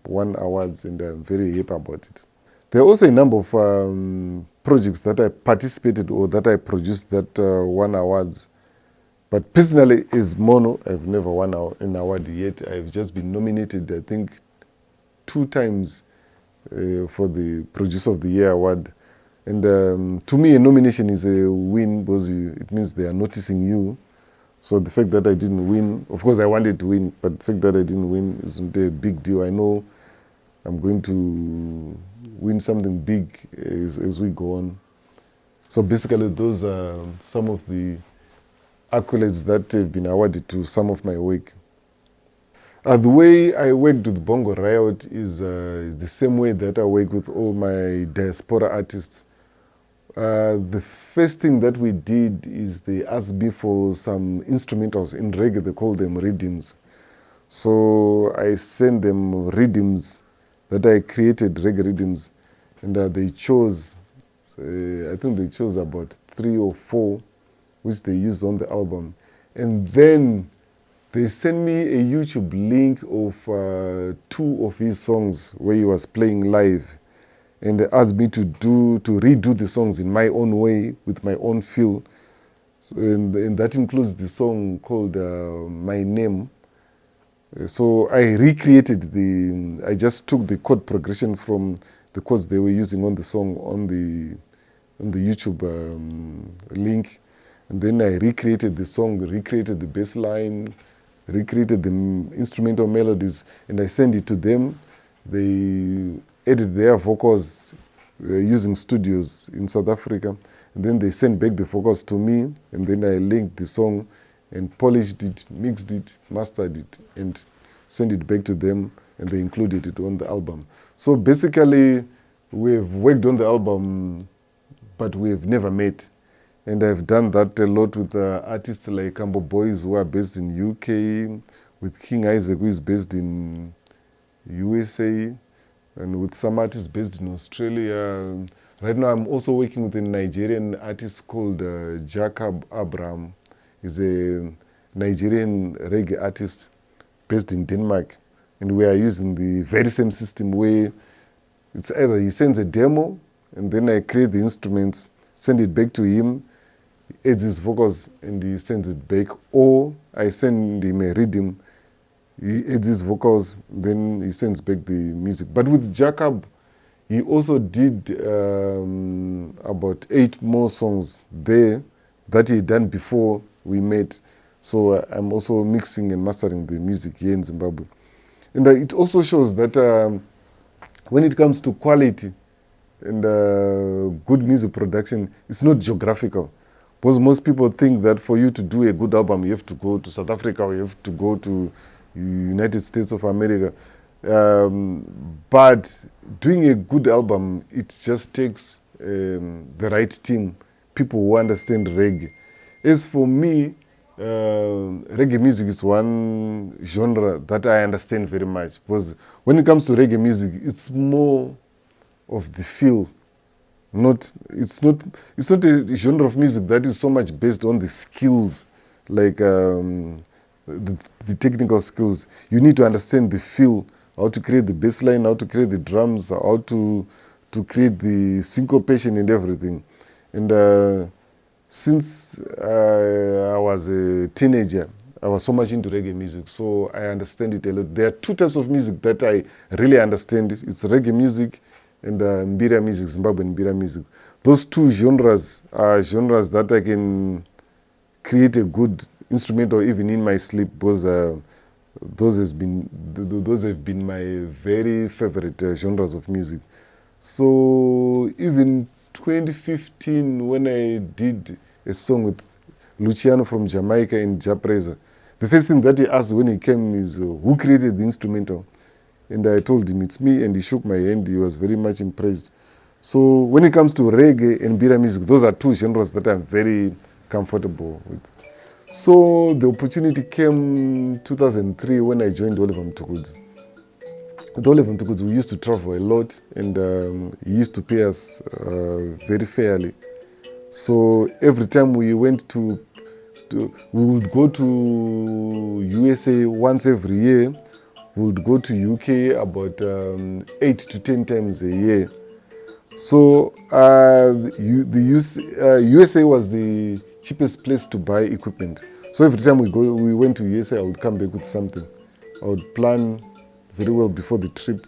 won awards and I'm very happy about it. There are also a number of projects that I participated or that I produced that won awards. But personally, as Mono, I've never won an award yet. I've just been nominated, I think, 2 times for the Producer of the Year award. And to me, a nomination is a win because it means they are noticing you. So the fact that I didn't win, of course I wanted to win, but the fact that I didn't win isn't a big deal. I know I'm going to win something big as we go on. So basically those are some of the accolades that have been awarded to some of my work. The way I worked with Bongo Riot is the same way that I work with all my diaspora artists. The first thing that we did is they asked me for some instrumentals. In reggae, they call them rhythms. So I sent them rhythms that I created, reggae rhythms, and they chose, I think they chose about 3 or 4, which they used on the album. And then they sent me a YouTube link of 2 of his songs where he was playing live. And they asked me to redo the songs in my own way, with my own feel. So, and that includes the song called My Name. So I recreated I just took the chord progression from the chords they were using on the song on the YouTube link. And then I recreated the song, recreated the bass line, recreated the instrumental melodies, and I sent it to them. They edited their vocals using studios in South Africa, and then they sent back the vocals to me, and then I linked the song and polished it, mixed it, mastered it, and sent it back to them, and they included it on the album. So basically, we've worked on the album, but we've never met. And I've done that a lot with artists like Cambo Boys, who are based in UK, with King Isaac, who is based in USA, and with some artists based in Australia. Right now, I'm also working with a Nigerian artist called Jacob Abraham. He's a Nigerian reggae artist based in Denmark. And we are using the very same system where it's either he sends a demo, and then I create the instruments, send it back to him, he adds his vocals, and he sends it back, or I send him a rhythm, he adds his vocals, then he sends back the music. But with Jacob, he also did about 8 more songs there that he had done before we met. So I'm also mixing and mastering the music here in Zimbabwe. And it also shows that when it comes to quality and good music production, it's not geographical. Because most people think that for you to do a good album, you have to go to South Africa, or you have to go to United States of America. But doing a good album, it just takes the right team, people who understand reggae. As for me, reggae music is one genre that I understand very much, because when it comes to reggae music, it's more of the feel. It's not a genre of music that is so much based on the skills, like the technical skills. You need to understand the feel, how to create the bass line, how to create the drums, how to create the syncopation and everything. And since I was a teenager, I was so much into reggae music, so I understand it a lot. There are 2 types of music that I really understand. It's reggae music and Mbira music, Zimbabwean Mbira music. Those 2 genres are genres that I can create a good instrumental even in my sleep, because those have been my very favorite genres of music. So even 2015, when I did a song with Luciano from Jamaica in On Jah Prayzah, the first thing that he asked when he came is, who created the instrumental? And I told him it's me, and he shook my hand. He was very much impressed. So when it comes to reggae and Mbira music, those are 2 genres that I'm very comfortable with. So the opportunity came 2003 when I joined Oliver Mtukudzi. With Oliver Mtukudzi, we used to travel a lot, and he used to pay us very fairly. So every time we went we would go to USA once every year. We would go to UK about 8 to 10 times a year. So the USA was the cheapest place to buy equipment. So every time we went to USA, I would come back with something. I would plan very well before the trip.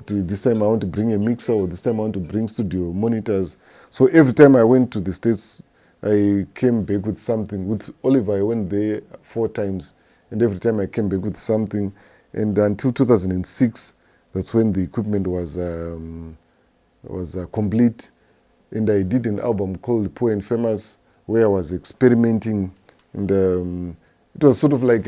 This time I want to bring a mixer, or this time I want to bring studio monitors. So every time I went to the States, I came back with something. With Oliver, I went there 4 times, and every time I came back with something. And until 2006, that's when the equipment was complete. And I did an album called Poor and Famous, where I was experimenting. And it was sort of like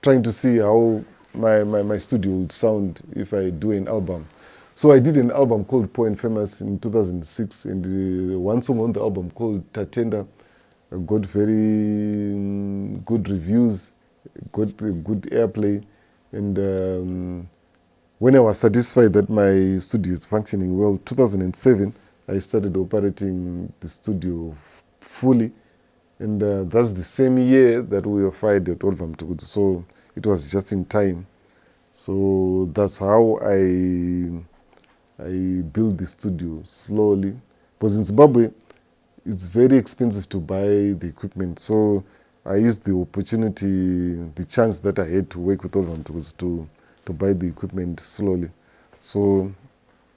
trying to see how my studio would sound if I do an album. So I did an album called Poor and Famous in 2006, and one song on the album called Tatenda got very good reviews, got good airplay, and when I was satisfied that my studio is functioning well, 2007, I started operating the studio fully, and that's the same year that we were fired at Oliver Mtukudzi, so it was just in time. So that's how I built the studio slowly. Because in Zimbabwe, it's very expensive to buy the equipment. So I used the opportunity, the chance that I had to work with Oliver Mtukudzi to buy the equipment slowly. So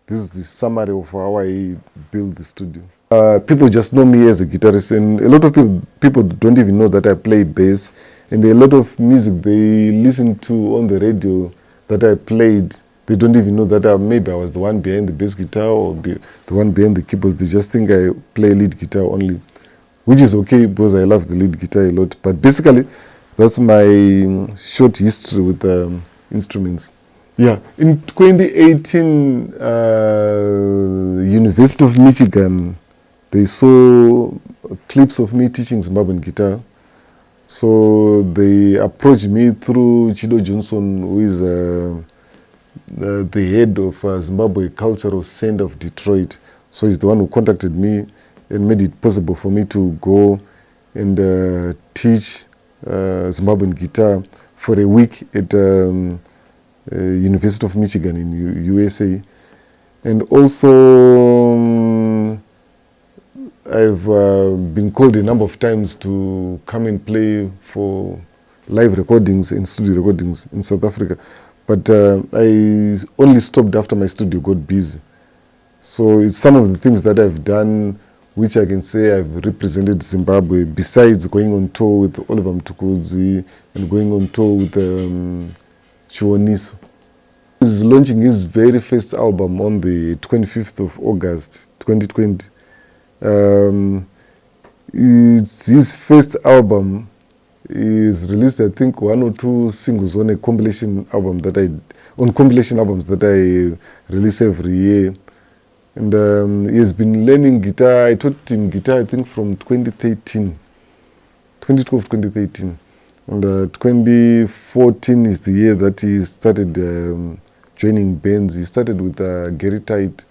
this is the summary of how I built the studio. People just know me as a guitarist, and a lot of people don't even know that I play bass. And a lot of music they listen to on the radio that I played, they don't even know that maybe I was the one behind the bass guitar or the one behind the keyboards. They just think I play lead guitar only, which is okay because I love the lead guitar a lot. But basically, that's my short history with instruments. Yeah, in 2018, University of Michigan, they saw clips of me teaching Zimbabwean guitar. So they approached me through Chido Johnson, who is the head of Zimbabwe Cultural Center of Detroit. So he's the one who contacted me and made it possible for me to go and teach Zimbabwean guitar for a week at University of Michigan in USA. And also I've been called a number of times to come and play for live recordings and studio recordings in South Africa. But I only stopped after my studio got busy. So it's some of the things that I've done which I can say I've represented Zimbabwe, besides going on tour with Oliver Mtukudzi and going on tour with Chiwoniso. He's launching his very first album on the 25th of August 2020. It's his first album. He's released, I think, 1 or 2 singles on a compilation album compilation albums that I release every year. And he has been learning guitar. I taught him guitar, I think, from 2013, 2012, 2013. And 2014 is the year that he started joining bands. He started with Gary Tite.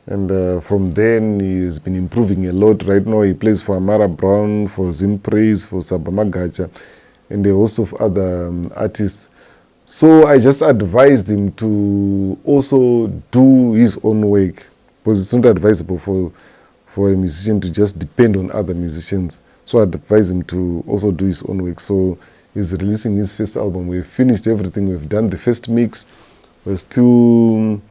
And from then, he has been improving a lot. Right now, he plays for Amara Brown, for Zim Praise, for Sabama Gacha, and a host of other artists. So I just advised him to also do his own work, because it's not advisable for a musician to just depend on other musicians. So I advised him to also do his own work. So he's releasing his first album. We've finished everything. We've done the first mix. We're still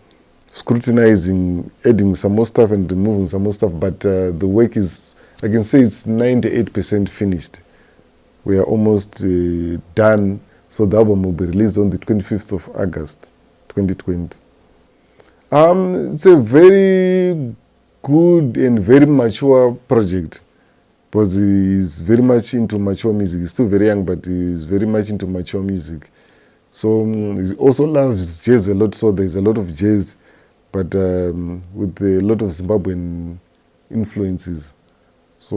scrutinizing, adding some more stuff and removing some more stuff, but the work is, I can say it's 98% finished. We are almost done, so the album will be released on the 25th of August 2020. It's a very good and very mature project, because he's very much into mature music. He's still very young, but he's very much into mature music. So he also loves jazz a lot, so there's a lot of jazz, but with a lot of Zimbabwean influences. So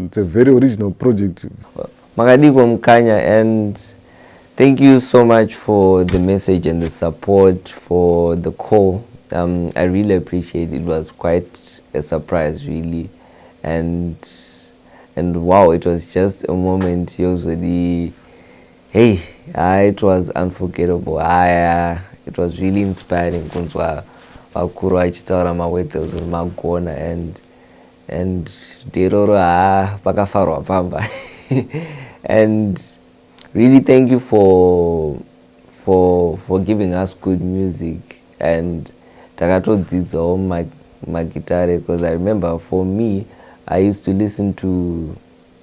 it's a very original project. Makadiko Mkanya, and thank you so much for the message and the support for the call. I really appreciate it. It was quite a surprise, really, and wow, it was just a moment. Usually, hey, it was unforgettable. It was really inspiring. Vakuru achitaura mawete magona and deroro pakafarwa pamba. And really thank you for giving us good music and takatodzidzawo magitare, because I remember for me I used to listen to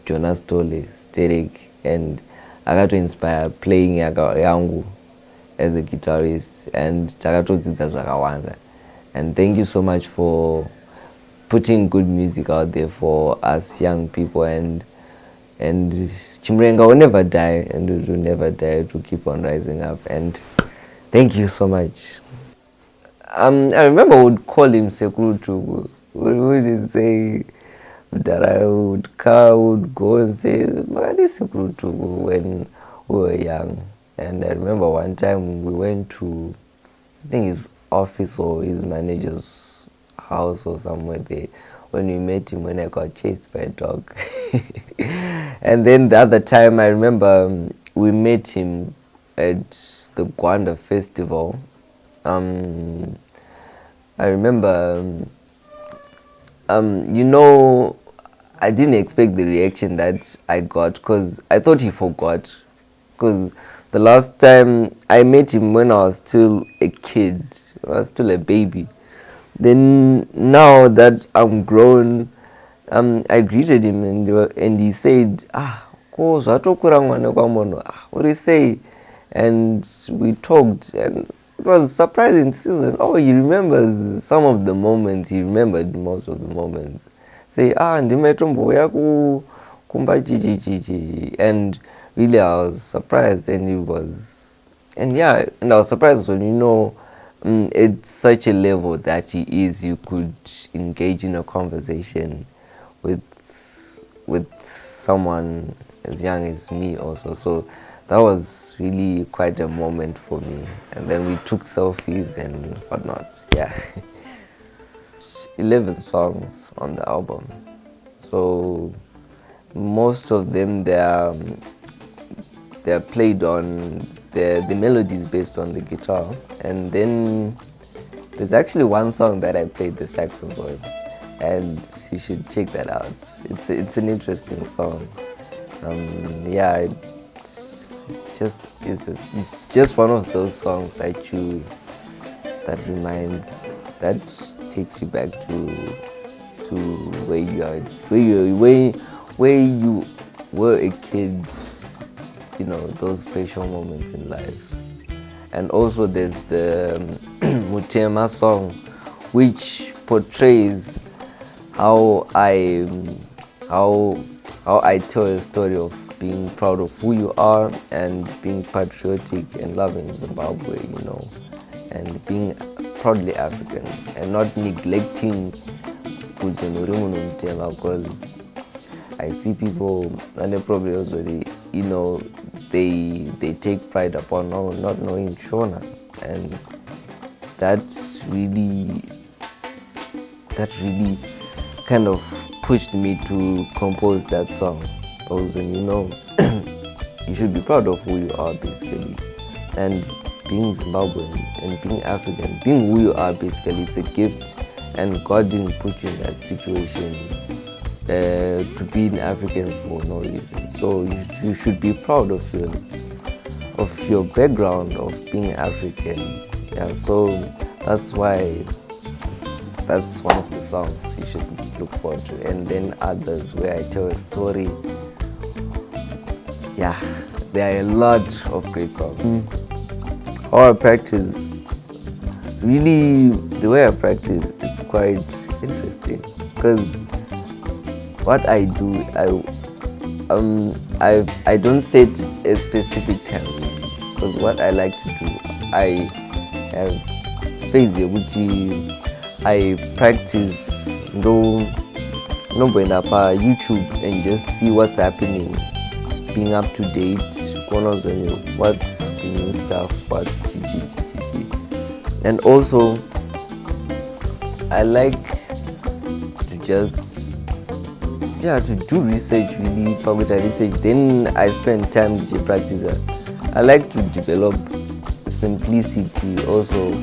Jonas Tole, Sterek, and I got to inspire playing yangu as a guitarist, and takatodzidza zvakawanda. And thank you so much for putting good music out there for us young people, and and Chimrenga will never die, and it will never die. It will keep on rising up. And thank you so much. I remember I would call him Sekurutu. We would say that I would go and say, "Man, this Sekurutu," when we were young. And I remember one time we went to, I think his office or his manager's house or somewhere there, when we met him when I got chased by a dog. And then the other time I remember we met him at the Gwanda festival. I remember, you know, I didn't expect the reaction that I got because I thought he forgot. Because the last time I met him when I was still a kid, I was still a baby. Then now that I'm grown, I greeted him and he said, what do you say? And we talked, and it was surprising to see. Oh, he remembers some of the moments. He remembered most of the moments. Say, ndimetombo yaku kumba chichi. And really I was surprised, and I was surprised when, you know, at such a level that he is, you could engage in a conversation with someone as young as me also. So that was really quite a moment for me. And then we took selfies and whatnot. Yeah. 11 songs on the album. So most of them they're played on the melodies based on the guitar, and then there's actually one song that I played the saxophone, and you should check that out. It's an interesting song. It's just one of those songs that takes you back to where you are, where you were a kid. You know, those special moments in life. And also there's the Mutema song, which portrays how I tell a story of being proud of who you are and being patriotic and loving Zimbabwe, you know, and being proudly African and not neglecting Mutema, because I see people, and they probably also, you know, they take pride upon not knowing Shona, and that really kind of pushed me to compose that song. Because, you know, you should be proud of who you are, basically, and being Zimbabwean and being African, being who you are, basically, it's a gift, and God didn't put you in that situation to be an African for no reason. So you should be proud of your background of being African. Yeah, so that's why that's one of the songs you should look forward to. And then others where I tell a story. Yeah, there are a lot of great songs. How I practice, really the way I practice, it's quite interesting, because what I do, I don't set a specific time, because what I like to do, I have I practice no YouTube and just see what's happening, being up to date, what's the new stuff, what's GG. And also I like to just to do research, really public research. Then I spend time with practicer. I like to develop simplicity also.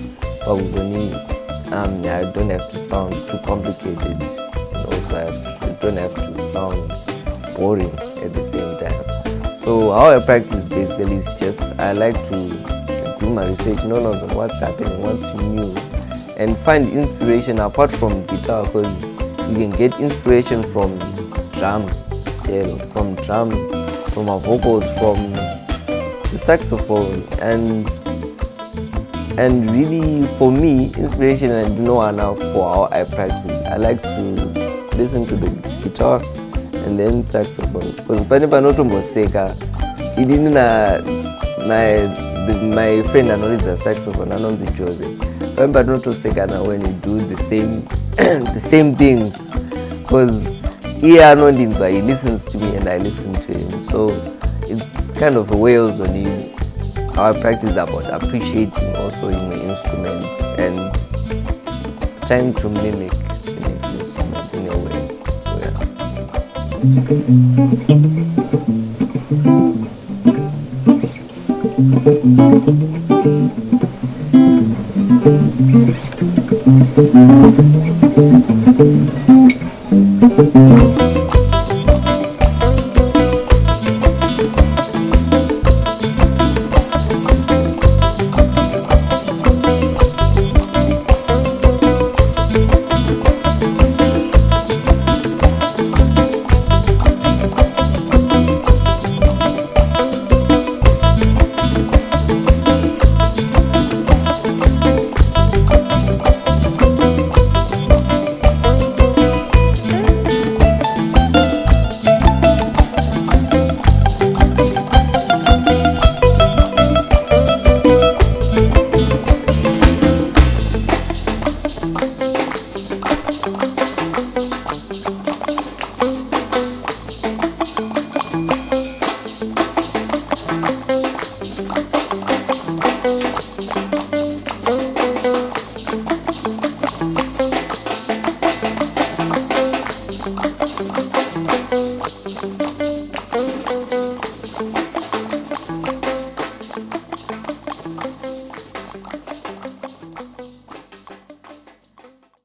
I don't have to sound too complicated, and also I don't have to sound boring at the same time. So how I practice basically is just I like to do my research, know what's happening, what's new, and find inspiration apart from guitar, because you can get inspiration from drum, from our vocals, from the saxophone, and really for me, inspiration and know enough for how I practice. I like to listen to the guitar and then saxophone. Because pane panotomboseka idini my friend anolidza saxophone anonzi Joseph. Pane panotosekana when you do the same things, because he anondinzwa, he listens to me and I listen to him. So it's kind of a way also our practice is about appreciating also in the instrument and trying to mimic the next instrument in a way.